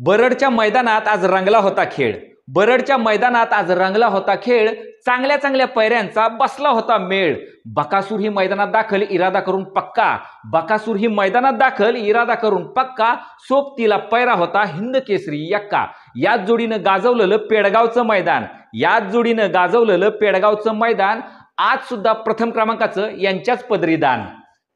बरडच्या मैदानात आज रंगला होता खेळ. बरडच्या मैदानात आज रंगला होता खेळ. चांगल्या चांगल्या पैऱ्यांचा बसला होता मेळ. बकासूर ही मैदानात दाखल इरादा करून पक्का. बकासूर ही मैदानात दाखल इरादा करून पक्का. सोबतीला पैरा होता हिंद केसरी यक्का. याच जोडीनं गाजवलेलं पेडगावचं मैदान. याच जोडीनं गाजवलेलं पेडगावचं मैदान. आज सुद्धा प्रथम क्रमांकाचं यांच्याच पदरी दान.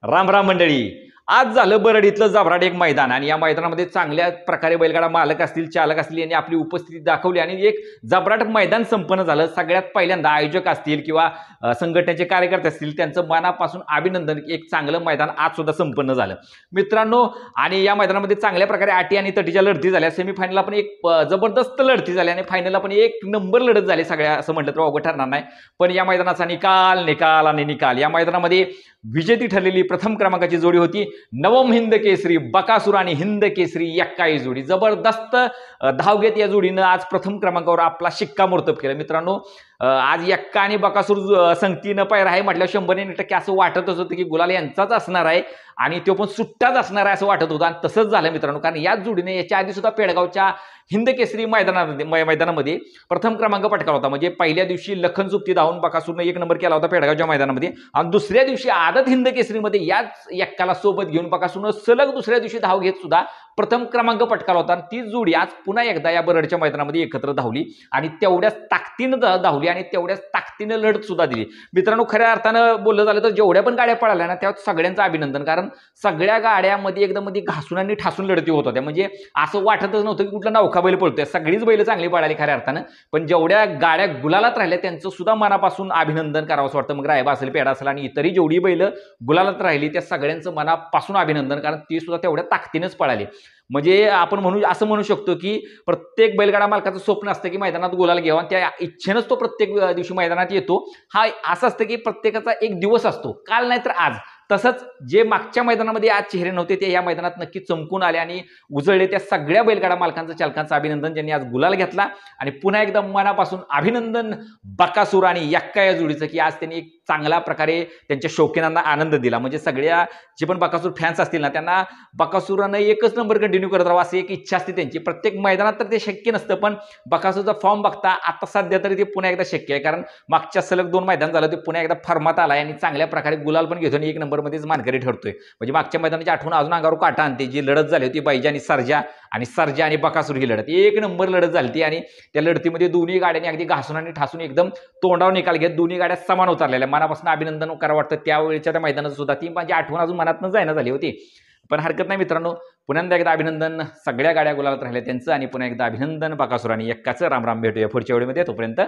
राम राम मंडळी. आज झालं बरड इथलं जबराट एक मैदान आणि या मैदानामध्ये चांगल्या प्रकारे बैलगाडा मालक असतील, चालक असतील यांनी आपली उपस्थिती दाखवली आणि एक जबराट मैदान संपन्न झालं. सगळ्यात पहिल्यांदा आयोजक असतील किंवा संघटनेचे कार्यकर्ते असतील त्यांचं मनापासून अभिनंदन. एक चांगलं मैदान आज सुद्धा संपन्न झालं मित्रांनो. आणि या मैदानामध्ये चांगल्या प्रकारे अटी आणि तटीच्या लढती झाल्या. सेमीफायनलला पण एक जबरदस्त लढती झाली आणि फायनलला पण एक नंबर लढत झाली. सगळ्या असं म्हटलं तर अवघड ठरणार नाही. पण या मैदानाचा निकाल या मैदानामध्ये विजेती ठरलेली प्रथम क्रमांकाची जोडी होती नवम हिंद केसरी बकासूर आणि हिंद केसरी यक्का ही जोडी. जबरदस्त धाव घेत या जोडीनं आज प्रथम क्रमांकावर आपला शिक्कामोर्तब केला मित्रांनो. आज यक्का आणि बकासूर संगतीनं पायरा आहे म्हटल्यावर 100% असं वाटतच होतं की गुलाल यांचाच असणार आहे आणि तो पण सुट्टाच असणार आहे असं वाटत होतं आणि तसंच झालं मित्रांनो. कारण याच जोडीने याच्या आधी सुद्धा पेडगावच्या हिंद केसरी मैदानामध्ये प्रथम क्रमांक पटकावला होता. म्हणजे पहिल्या दिवशी लखन सुप्ती धावून बकासूरनं 1 नंबर केला होता पेडगावच्या मैदानामध्ये आणि दुसऱ्या दिवशी आदत हिंद केसरीमध्ये याच यक्काला सोबत घेऊन बकासूरनं सलग दुसऱ्या दिवशी धाव घेत सुद्धा प्रथम क्रमांक पटकावला होता. आणि ती जोडी आज पुन्हा एकदा या बरडच्या मैदानामध्ये एकत्र धावली आणि तेवढ्याच ताकदीनं धावली आणि तेवढ्याच ताकदीनं लढत सुद्धा दिली मित्रांनो. खऱ्या अर्थानं बोललं झालं तर जेवढ्या पण गाड्या पळाल्या ना त्यात सगळ्यांचं अभिनंदन. कारण सगळ्या गाड्यामध्ये एकदम घासून आणि ठासून लढती होत होत्या. म्हणजे असं वाटतच नव्हतं की कुठला नौका बैल पळतोय. सगळीच बैल चांगली पळाली खऱ्या अर्थानं. पण जेवढ्या गाड्या गुलालात राहिल्या त्यांचं सुद्धा मनापासून अभिनंदन करावं असं वाटतं. मग रायबा असेल, पेडा असेल आणि इतरही जेवढी बैल गुलालात राहिली त्या सगळ्यांचं मनापासून अभिनंदन. कारण ती सुद्धा तेवढ्या ताकदीनंच पळाली. म्हणजे आपण असं म्हणू शकतो की प्रत्येक बैलगाडा मालकाचं स्वप्न असतं की मैदानात गुलाल घ्यावा आणि त्या इच्छेनंच तो प्रत्येक दिवशी मैदानात येतो. हा असं असतं की प्रत्येकाचा एक दिवस असतो, काल नाही तर आज. तसंच जे मागच्या मैदानामध्ये आज चेहरे नव्हते ते या मैदानात नक्की चमकून आले आणि उजळले. त्या सगळ्या बैलगाडा मालकांचं, चालकांचं अभिनंदन ज्यांनी आज गुलाल घेतला. आणि पुन्हा एकदा मनापासून अभिनंदन बकासूर आणि यक्का या जोडीचं की आज त्यांनी एक चांगल्या प्रकारे त्यांच्या शौकीनांना आनंद दिला. म्हणजे सगळ्या जे पण बकासूर फॅन्स असतील ना त्यांना बकासूरानं एकच नंबर कंटिन्यू करत राहावं अशी एक इच्छा असते त्यांची. प्रत्येक मैदानात तर ते शक्य नसतं पण बकासूरचा फॉर्म बघता आता सध्या तरी ते पुन्हा एकदा शक्य आहे. कारण मागच्या सलग 2 मैदान झालं ते पुन्हा एकदा फॉर्मात आलाय आणि चांगल्या प्रकारे गुलाल पण घेतो आणि 1 नंबरमध्येच मानकरी ठरतोय. म्हणजे मागच्या मैदानाची आठवण अजून अंगावर काटा आणते. जी लढत झाली होती बैजा आणि सर्जा आणि बकासूर ही लढत 1 नंबर लढत झाली ती. आणि त्या लढतीमध्ये दोन्ही गाड्यांनी अगदी घासून आणि ठासून एकदम तोंडावर निकाल घेत दोन्ही गाड्या समान उतरलेल्या. मनापासून अभिनंदन करावं वाटतं. त्यावेळेच्या त्या मैदानात सुद्धा ती माझी आठवण अजून मनातनं जायना झाली होती. पण हरकत नाही मित्रांनो. पुन्हा एकदा अभिनंदन सगळ्या गाड्या गुलालात राहिल्या त्यांचं आणि पुन्हा एकदा अभिनंदन बकासूर आणि यक्काचं. राम राम. भेटूया पुढच्या वेळेमध्ये. तोपर्यंत